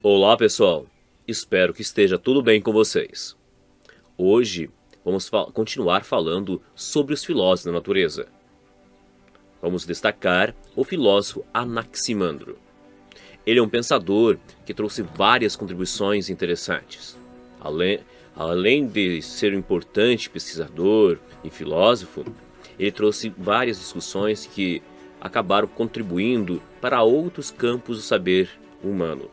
Olá pessoal, espero que esteja tudo bem com vocês. Hoje vamos continuar falando sobre os filósofos da natureza. Vamos destacar o filósofo Anaximandro. Ele é um pensador que trouxe várias contribuições interessantes. Além de ser um importante pesquisador e filósofo, ele trouxe várias discussões que acabaram contribuindo para outros campos do saber humano.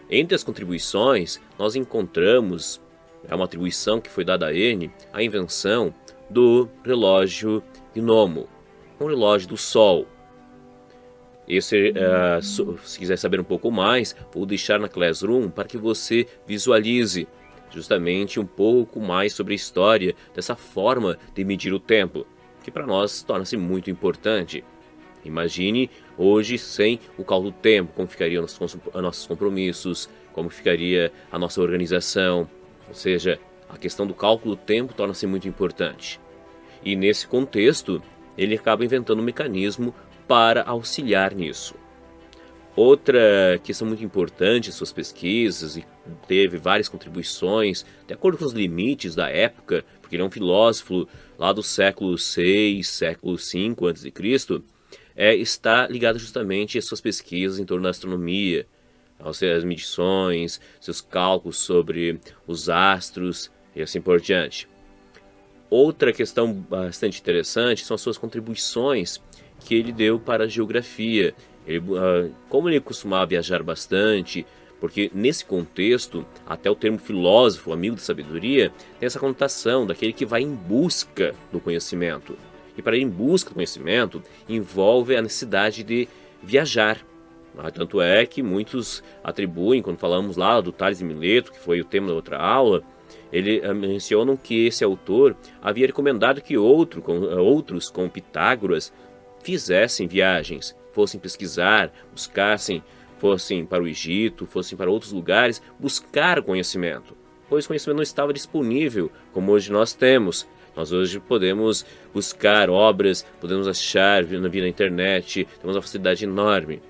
Entre as contribuições, nós encontramos uma atribuição que foi dada a ele, a invenção do relógio gnomo, um relógio do Sol. Se quiser saber um pouco mais, vou deixar na Classroom para que você visualize justamente um pouco mais sobre a história dessa forma de medir o tempo, que para nós torna-se muito importante. Imagine hoje sem o cálculo do tempo, como ficariam nossos compromissos, como ficaria a nossa organização. Ou seja, a questão do cálculo do tempo torna-se muito importante. E nesse contexto, ele acaba inventando um mecanismo para auxiliar nisso. Outra questão muito importante em suas pesquisas, e teve várias contribuições, de acordo com os limites da época, porque ele é um filósofo lá do século VI, século V a.C., está ligado justamente às suas pesquisas em torno da astronomia, as medições, seus cálculos sobre os astros e assim por diante. Outra questão bastante interessante são as suas contribuições que ele deu para a geografia. Como ele costumava viajar bastante, porque nesse contexto, até o termo filósofo, amigo da sabedoria, tem essa conotação daquele que vai em busca do conhecimento. E para ir em busca do conhecimento, envolve a necessidade de viajar. Tanto é que muitos atribuem, quando falamos lá do Tales de Mileto, que foi o tema da outra aula, eles mencionam que esse autor havia recomendado que outros, como Pitágoras, fizessem viagens, fossem pesquisar, fossem para o Egito, fossem para outros lugares, buscar conhecimento, pois o conhecimento não estava disponível, como hoje nós temos. Nós hoje podemos buscar obras, podemos achar via na internet, temos uma facilidade enorme.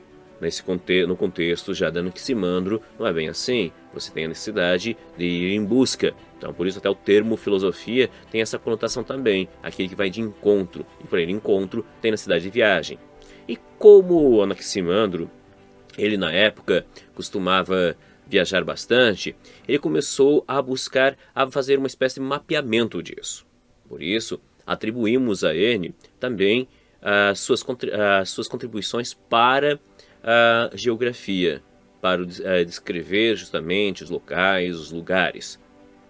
No contexto já de Anaximandro, não é bem assim. Você tem a necessidade de ir em busca. Então, por isso até o termo filosofia tem essa conotação também, aquele que vai de encontro. E para ir de encontro, tem necessidade de viagem. E como Anaximandro, ele na época costumava viajar bastante, ele começou a fazer uma espécie de mapeamento disso. Por isso, atribuímos a ele também as suas contribuições para a geografia, para descrever justamente os locais, os lugares.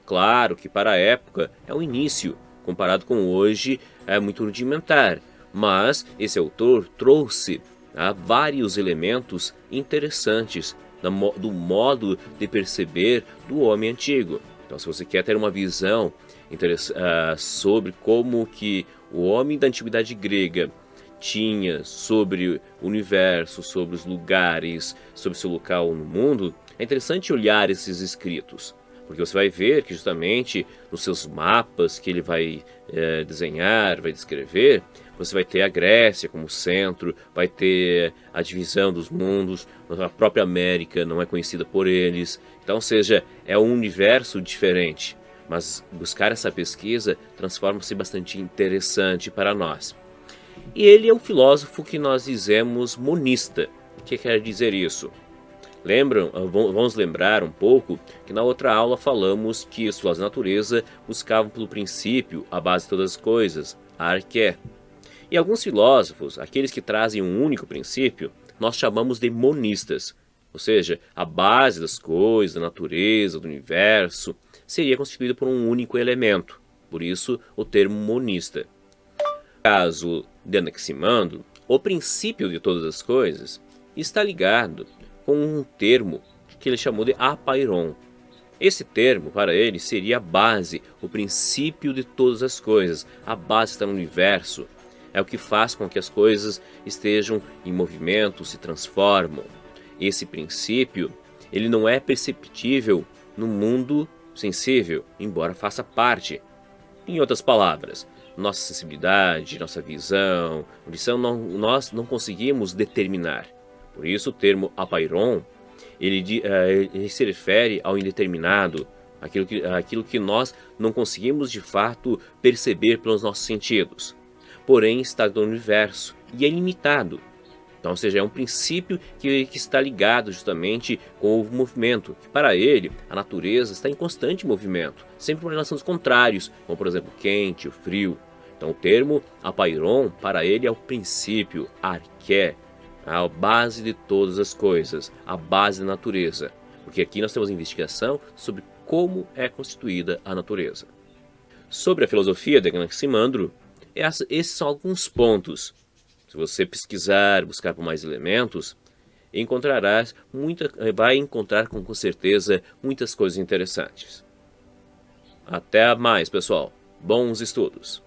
Claro que para a época é um início, comparado com hoje é muito rudimentar, mas esse autor trouxe vários elementos interessantes do modo de perceber do homem antigo. Então, se você quer ter uma visão sobre como que o homem da antiguidade grega tinha sobre o universo, sobre os lugares, sobre seu local no mundo, é interessante olhar esses escritos, porque você vai ver que justamente nos seus mapas que ele vai desenhar, vai descrever, você vai ter a Grécia como centro, vai ter a divisão dos mundos, a própria América não é conhecida por eles, então, ou seja, é um universo diferente. Mas buscar essa pesquisa transforma-se bastante interessante para nós. E ele é um filósofo que nós dizemos monista. O que quer dizer isso? Vamos lembrar um pouco que na outra aula falamos que os filósofos da natureza buscavam pelo princípio a base de todas as coisas, a arqué. E alguns filósofos, aqueles que trazem um único princípio, nós chamamos de monistas. Ou seja, a base das coisas, da natureza, do universo, seria constituída por um único elemento. Por isso, o termo monista. No caso de Anaximandro, o princípio de todas as coisas está ligado com um termo que ele chamou de apeiron. Esse termo, para ele, seria a base, o princípio de todas as coisas. A base está no universo. É o que faz com que as coisas estejam em movimento, se transformam. Esse princípio, ele não é perceptível no mundo sensível, embora faça parte. Em outras palavras, nossa sensibilidade, nossa visão, audição, nós não conseguimos determinar. Por isso o termo apeiron Ele se refere ao indeterminado, aquilo que nós não conseguimos de fato perceber pelos nossos sentidos, porém está no universo e é ilimitado. Então, ou seja, é um princípio que está ligado justamente com o movimento, que para ele, a natureza está em constante movimento, sempre uma relação dos contrários, como por exemplo, o quente, o frio. Então, o termo apeiron, para ele, é o princípio, arqué, a base de todas as coisas, a base da natureza. Porque aqui nós temos investigação sobre como é constituída a natureza. Sobre a filosofia de Anaximandro, esses são alguns pontos. Se você pesquisar, buscar por mais elementos, vai encontrar com certeza muitas coisas interessantes. Até mais, pessoal. Bons estudos!